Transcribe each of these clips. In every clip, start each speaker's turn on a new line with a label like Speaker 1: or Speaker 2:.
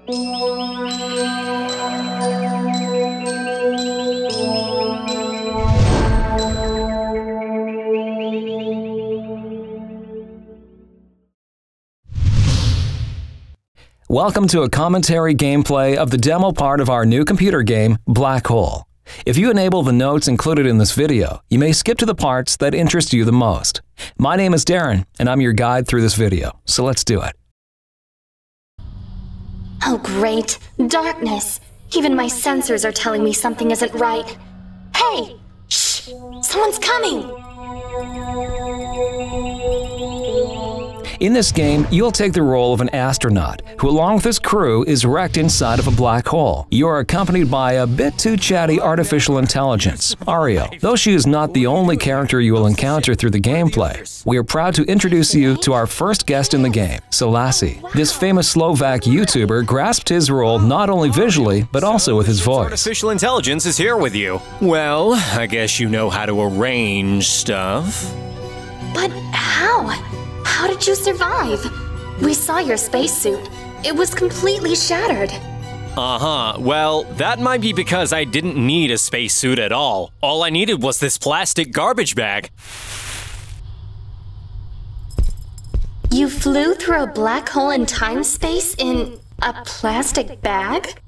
Speaker 1: Welcome to a commentary gameplay of the demo part of our new computer game, Blackhole. If you enable the notes included in this video, you may skip to the parts that interest you the most. My name is Darren, and I'm your guide through this video, so let's do it.
Speaker 2: Oh great, darkness! Even my sensors are telling me something isn't right. Hey! Shh! Someone's coming!
Speaker 1: In this game, you'll take the role of an astronaut who, along with his crew, is wrecked inside of a black hole. You are accompanied by a bit too chatty artificial intelligence, Ariel. Though she is not the only character you will encounter through the gameplay, we are proud to introduce you to our first guest in the game, Selasi. This famous Slovak YouTuber grasped his role not only visually, but also with his voice.
Speaker 3: Artificial intelligence is here with you. Well, I guess you know how to arrange stuff.
Speaker 2: But how? How did you survive? We saw your spacesuit. It was completely shattered.
Speaker 3: Well, that might be because I didn't need a spacesuit at all. All I needed was this plastic garbage bag.
Speaker 2: You flew through a black hole in time-space in a plastic bag?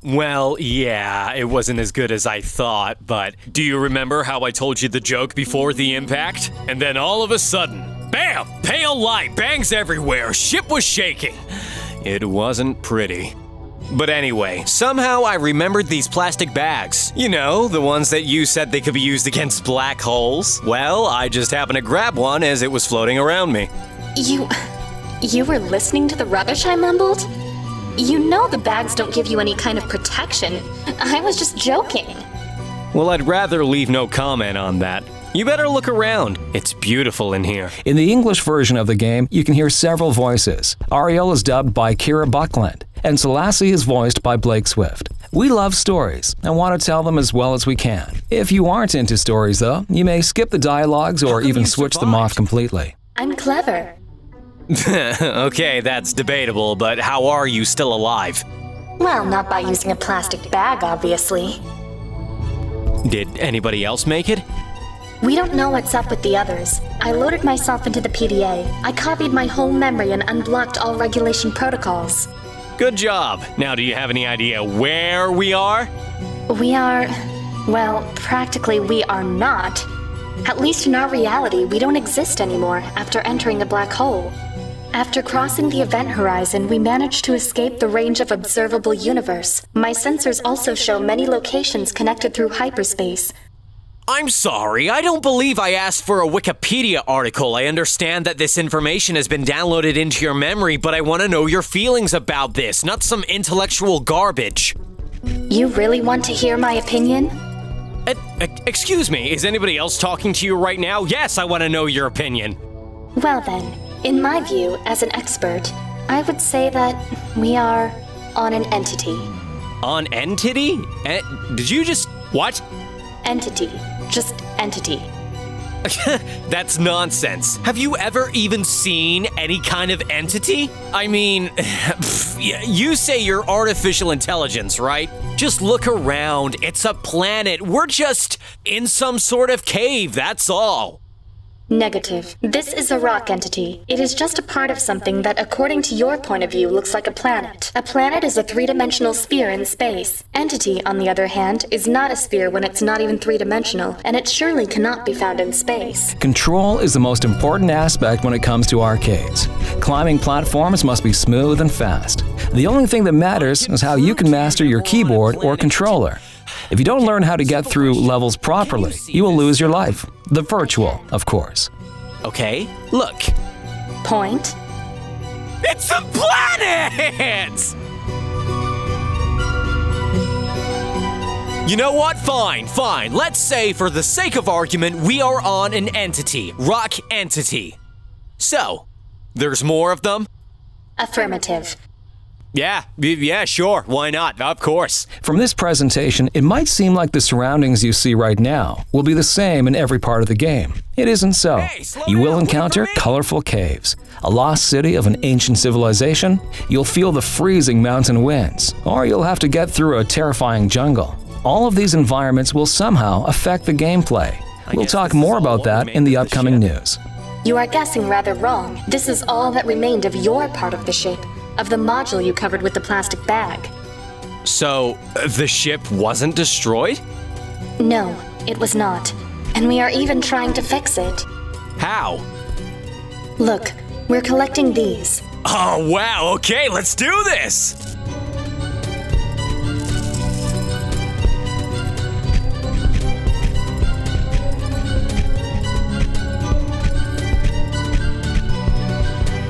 Speaker 3: Well, yeah, it wasn't as good as I thought, but do you remember how I told you the joke before the impact? And then all of a sudden, bam! Pale light, bangs everywhere, ship was shaking. It wasn't pretty. But anyway, somehow I remembered these plastic bags. You know, the ones that you said they could be used against black holes. Well, I just happened to grab one as it was floating around me.
Speaker 2: You were listening to the rubbish I mumbled? You know the bags don't give you any kind of protection. I was just joking.
Speaker 3: Well, I'd rather leave no comment on that. You better look around. It's beautiful in here.
Speaker 1: In the English version of the game, you can hear several voices. Ariel is dubbed by Kira Buckland, and Selasi is voiced by Blake Swift. We love stories and want to tell them as well as we can. If you aren't into stories, though, you may skip the dialogues or even switch them off completely.
Speaker 2: I'm clever.
Speaker 3: Okay, that's debatable, but how are you still alive?
Speaker 2: Well, not by using a plastic bag, obviously.
Speaker 3: Did anybody else make it?
Speaker 2: We don't know what's up with the others. I loaded myself into the PDA. I copied my whole memory and unblocked all regulation protocols.
Speaker 3: Good job. Now, do you have any idea where we are?
Speaker 2: We are... well, practically we are not. At least in our reality, we don't exist anymore after entering the black hole. After crossing the event horizon, we managed to escape the range of observable universe. My sensors also show many locations connected through hyperspace.
Speaker 3: I'm sorry, I don't believe I asked for a Wikipedia article. I understand that this information has been downloaded into your memory, but I want to know your feelings about this, not some intellectual garbage.
Speaker 2: You really want to hear my opinion?
Speaker 3: Excuse me, is anybody else talking to you right now? Yes, I want to know your opinion.
Speaker 2: Well then, in my view, as an expert, I would say that we are on an entity.
Speaker 3: On entity? Did you just... what?
Speaker 2: Entity. Just entity.
Speaker 3: That's nonsense. Have you ever even seen any kind of entity? I mean, you say you're artificial intelligence, right? Just look around. It's a planet. We're just in some sort of cave, that's all.
Speaker 2: Negative. This is a rock entity. It is just a part of something that, according to your point of view, looks like a planet. A planet is a three-dimensional sphere in space. Entity, on the other hand, is not a sphere when it's not even three-dimensional, and it surely cannot be found in space.
Speaker 1: Control is the most important aspect when it comes to arcades. Climbing platforms must be smooth and fast. The only thing that matters is how you can master your keyboard or controller. If you don't learn how to get through levels properly, you will lose your life. The virtual, of course.
Speaker 3: Okay, look.
Speaker 2: Point.
Speaker 3: It's a planet! You know what? Fine. Let's say, for the sake of argument, we are on an entity. Rock entity. So, there's more of them?
Speaker 2: Affirmative.
Speaker 3: Yeah, sure. Why not? Of course.
Speaker 1: From this presentation, it might seem like the surroundings you see right now will be the same in every part of the game. It isn't so.
Speaker 3: Hey, slow
Speaker 1: You will
Speaker 3: down,
Speaker 1: encounter
Speaker 3: wait for me.
Speaker 1: colorful caves, a lost city of an ancient civilization, you'll feel the freezing mountain winds, or you'll have to get through a terrifying jungle. All of these environments will somehow affect the gameplay. We'll
Speaker 3: guess
Speaker 1: talk
Speaker 3: this is
Speaker 1: more
Speaker 3: all
Speaker 1: about
Speaker 3: what
Speaker 1: that
Speaker 3: remained
Speaker 1: in the
Speaker 3: of the
Speaker 1: upcoming
Speaker 3: ship.
Speaker 1: news.
Speaker 2: You are guessing rather wrong. This is all that remained of your part of the ship, of the module you covered with the plastic bag.
Speaker 3: So, the ship wasn't destroyed?
Speaker 2: No, it was not. And we are even trying to fix it.
Speaker 3: How?
Speaker 2: Look, we're collecting these.
Speaker 3: Oh, wow. Okay, let's do this.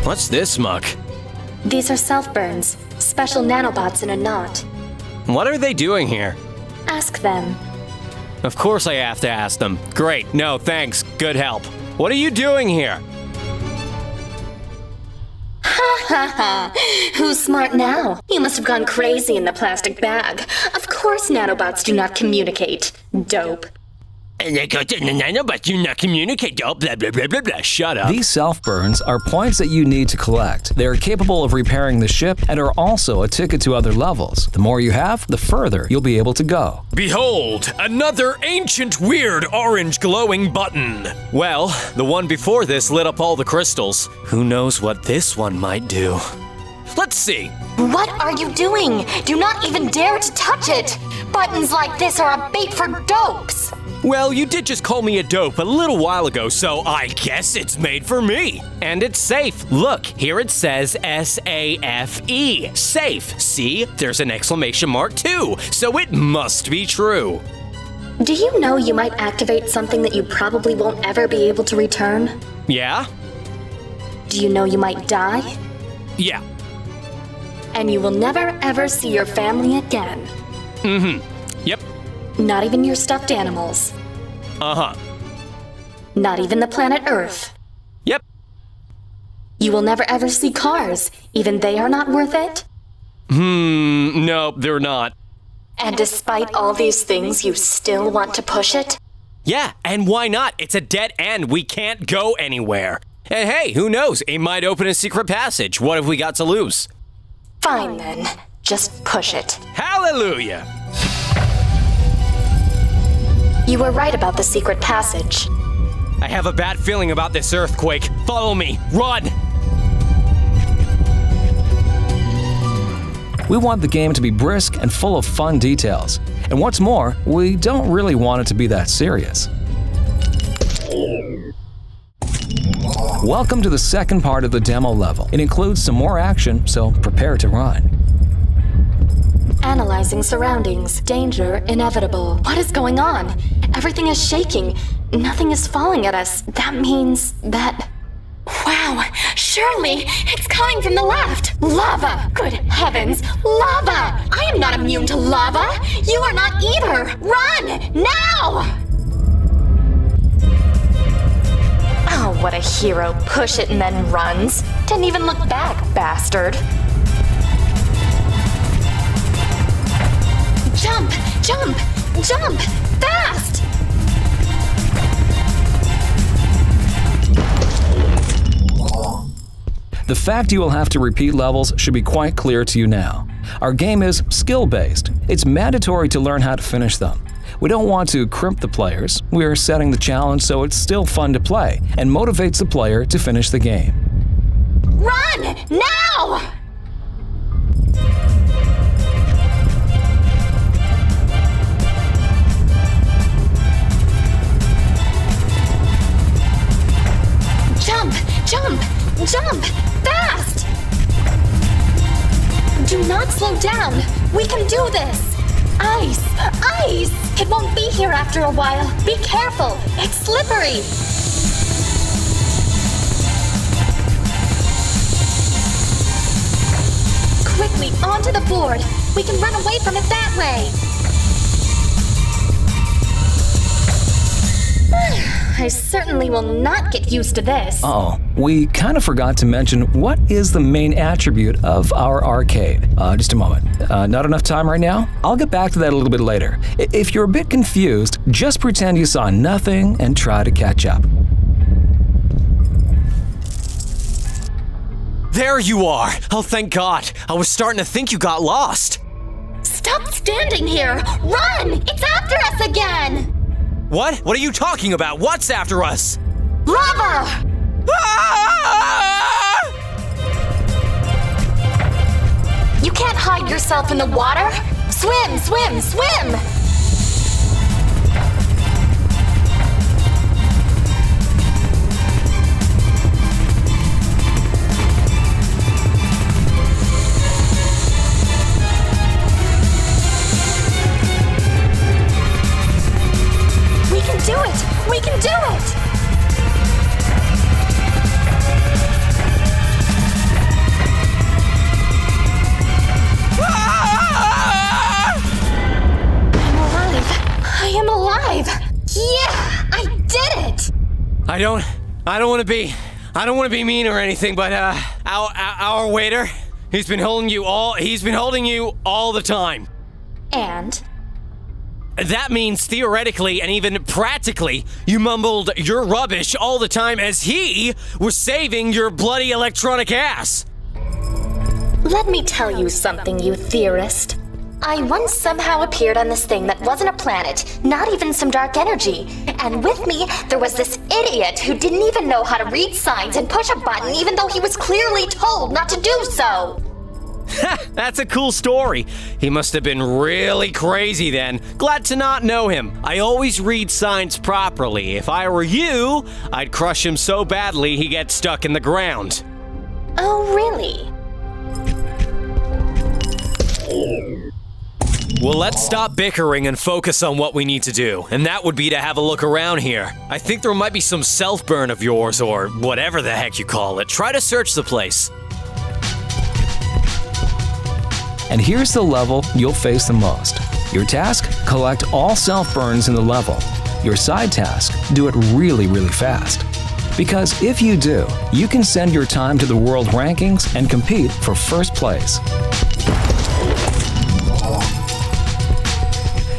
Speaker 3: What's this muck?
Speaker 2: These are Selfburns, special nanobots in a knot.
Speaker 3: What are they doing here?
Speaker 2: Ask them.
Speaker 3: Of course I have to ask them. Great. No, thanks. Good help. What are you doing here?
Speaker 2: Haha, who's smart now? You must have gone crazy in the plastic bag. Of course nanobots do not communicate. Dope.
Speaker 3: But you not communicate. Blah, blah, blah, blah, blah. Shut up.
Speaker 1: These Selfburns are points that you need to collect. They are capable of repairing the ship and are also a ticket to other levels. The more you have, the further you'll be able to go.
Speaker 3: Behold, another ancient weird orange glowing button. Well, the one before this lit up all the crystals. Who knows what this one might do? Let's see.
Speaker 2: What are you doing? Do not even dare to touch it! Buttons like this are a bait for dopes!
Speaker 3: Well, you did just call me a dope a little while ago, so I guess it's made for me. And it's safe. Look, here it says S-A-F-E. Safe. See? There's an exclamation mark too, so it must be true.
Speaker 2: Do you know you might activate something that you probably won't ever be able to return?
Speaker 3: Yeah?
Speaker 2: Do you know you might die?
Speaker 3: Yeah.
Speaker 2: And you will never ever see your family again.
Speaker 3: Yep.
Speaker 2: Not even your stuffed animals.
Speaker 3: Uh-huh.
Speaker 2: Not even the planet Earth.
Speaker 3: Yep.
Speaker 2: You will never ever see cars. Even they are not worth it.
Speaker 3: No, they're not.
Speaker 2: And despite all these things, you still want to push it?
Speaker 3: Yeah, and why not? It's a dead end. We can't go anywhere. And hey, who knows? It might open a secret passage. What have we got to lose?
Speaker 2: Fine then. Just push it.
Speaker 3: Hallelujah!
Speaker 2: You were right about the secret passage.
Speaker 3: I have a bad feeling about this earthquake. Follow me. Run!
Speaker 1: We want the game to be brisk and full of fun details. And what's more, we don't really want it to be that serious. Welcome to the second part of the demo level. It includes some more action, so prepare to run.
Speaker 2: Analyzing surroundings. Danger inevitable. What is going on? Everything is shaking. Nothing is falling at us. That means that... Wow! Surely it's coming from the left! Lava! Good heavens! Lava! I am not immune to lava! You are not either! Run! Now! Oh, what a hero. Push it and then runs. Didn't even look back, bastard. Jump! Jump! Jump! Fast!
Speaker 1: The fact you will have to repeat levels should be quite clear to you now. Our game is skill-based. It's mandatory to learn how to finish them. We don't want to crimp the players. We are setting the challenge so it's still fun to play and motivates the player to finish the game.
Speaker 2: Run! Now! Jump! Jump! Jump! Fast! Do not slow down! We can do this! Ice! Ice! It won't be here after a while. Be careful! It's slippery! Quickly, onto the board! We can run away from it that way! I certainly will not get used to this.
Speaker 1: Oh, we kind of forgot to mention what is the main attribute of our arcade. Just a moment. Not enough time right now? I'll get back to that a little bit later. If you're a bit confused, just pretend you saw nothing and try to catch up.
Speaker 3: There you are! Oh, thank God. I was starting to think you got lost.
Speaker 2: Stop standing here! Run! It's after us again!
Speaker 3: What? What are you talking about? What's after us?
Speaker 2: Lava!
Speaker 3: Ah!
Speaker 2: You can't hide yourself in the water! Swim, swim, swim! We can do it! We can do it! I am alive! Yeah! I did it!
Speaker 3: I don't want to be mean or anything, but our waiter, he's been holding you all the time.
Speaker 2: And?
Speaker 3: That means theoretically and even practically, you mumbled your rubbish all the time as he was saving your bloody electronic ass.
Speaker 2: Let me tell you something, you theorist. I once somehow appeared on this thing that wasn't a planet, not even some dark energy. And with me, there was this idiot who didn't even know how to read signs and push a button even though he was clearly told not to do so.
Speaker 3: That's a cool story. He must have been really crazy then. Glad to not know him. I always read signs properly. If I were you, I'd crush him so badly he gets stuck in the ground.
Speaker 2: Oh, really?
Speaker 3: Well, let's stop bickering and focus on what we need to do, and that would be to have a look around here. I think there might be some self-burn of yours, or whatever the heck you call it. Try to search the place.
Speaker 1: And here's the level you'll face the most. Your task? Collect all self-burns in the level. Your side task? Do it really, really fast. Because if you do, you can send your time to the world rankings and compete for first place.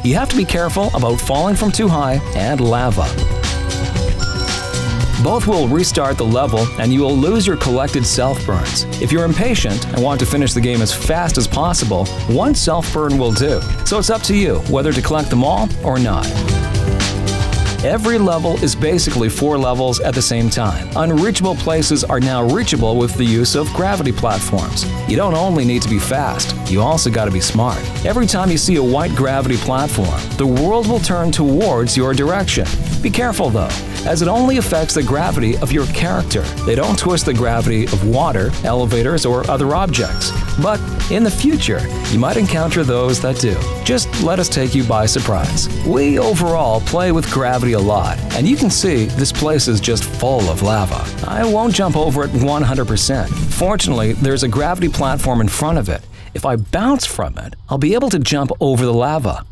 Speaker 1: You have to be careful about falling from too high and lava. Both will restart the level and you will lose your collected self-burns. If you're impatient and want to finish the game as fast as possible, one self-burn will do. So it's up to you whether to collect them all or not. Every level is basically 4 levels at the same time. Unreachable places are now reachable with the use of gravity platforms. You don't only need to be fast, you also gotta be smart. Every time you see a white gravity platform, the world will turn towards your direction. Be careful though, as it only affects the gravity of your character. They don't twist the gravity of water, elevators, or other objects. But in the future, you might encounter those that do. Just let us take you by surprise. We overall play with gravity a lot, and you can see this place is just full of lava. I won't jump over it 100%. Fortunately, there's a gravity platform in front of it. If I bounce from it, I'll be able to jump over the lava.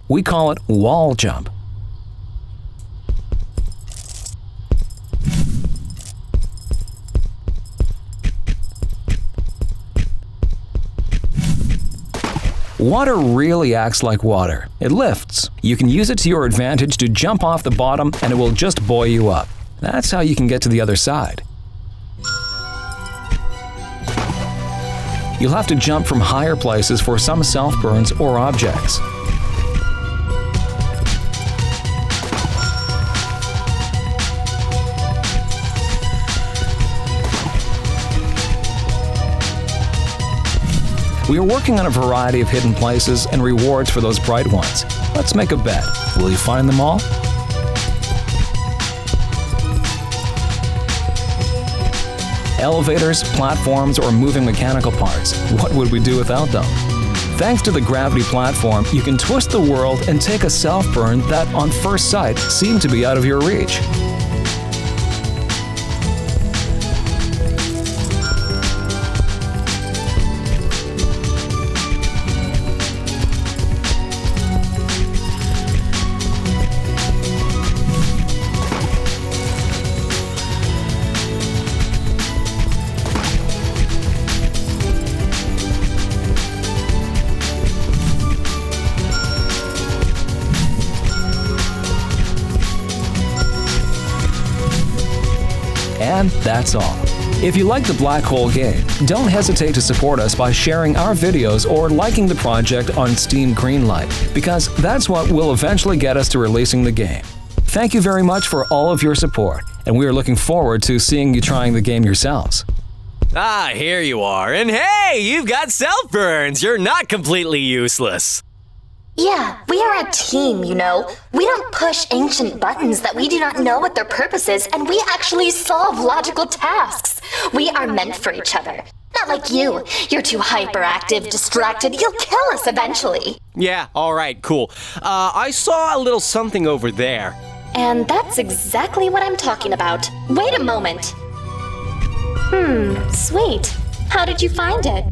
Speaker 1: We call it wall jump. Water really acts like water. It lifts. You can use it to your advantage to jump off the bottom and it will just buoy you up. That's how you can get to the other side. You'll have to jump from higher places for some self-burns or objects. We are working on a variety of hidden places and rewards for those bright ones. Let's make a bet. Will you find them all? Elevators, platforms, or moving mechanical parts. What would we do without them? Thanks to the gravity platform, you can twist the world and take a self-burn that, on first sight, seemed to be out of your reach. And that's all. If you like the Blackhole game, don't hesitate to support us by sharing our videos or liking the project on Steam Greenlight, because that's what will eventually get us to releasing the game. Thank you very much for all of your support, and we are looking forward to seeing you trying the game yourselves.
Speaker 3: Ah, here you are. And hey, you've got Selfburns. You're not completely useless.
Speaker 2: Yeah, we are a team, you know. We don't push ancient buttons that we do not know what their purpose is, and we actually solve logical tasks. We are meant for each other. Not like you. You're too hyperactive, distracted. You'll kill us eventually.
Speaker 3: Yeah, alright, cool. I saw a little something over there.
Speaker 2: And that's exactly what I'm talking about. Wait a moment. Sweet. How did you find it?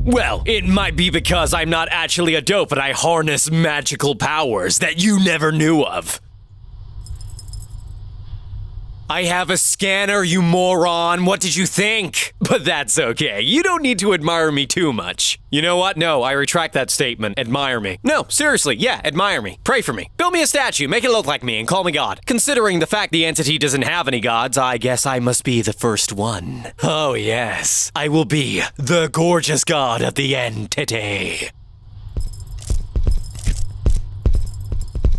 Speaker 3: Well, it might be because I'm not actually a dope, but I harness magical powers that you never knew of. I have a scanner, you moron. What did you think? But that's okay. You don't need to admire me too much. You know what? No, I retract that statement. Admire me. No, seriously, yeah, admire me. Pray for me. Build me a statue, make it look like me, and call me God. Considering the fact the entity doesn't have any gods, I guess I must be the first one. Oh yes, I will be the gorgeous god of the entity.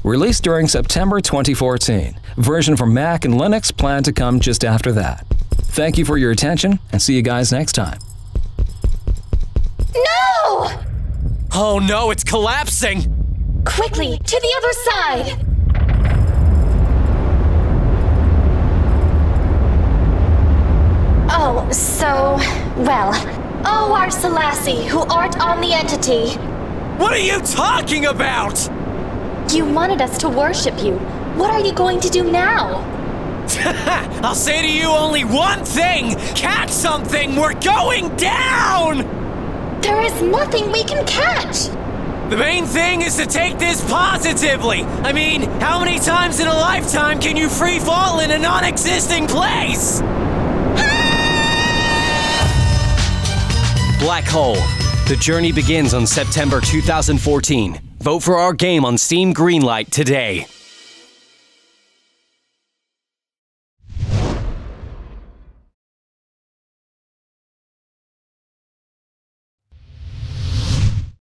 Speaker 1: Released during September 2014. Version for Mac and Linux planned to come just after that. Thank you for your attention, and see you guys next time.
Speaker 2: No!
Speaker 3: Oh no, it's collapsing!
Speaker 2: Quickly, to the other side! Oh, so, well, oh, our Selassie, who art on the entity.
Speaker 3: What are you talking about?
Speaker 2: You wanted us to worship you. What are you going to do now?
Speaker 3: I'll say to you only one thing! Catch something! We're going down!
Speaker 2: There is nothing we can catch!
Speaker 3: The main thing is to take this positively. I mean, how many times in a lifetime can you free fall in a non-existing place? Blackhole. The journey begins on September 2014. Vote for our game on Steam Greenlight today.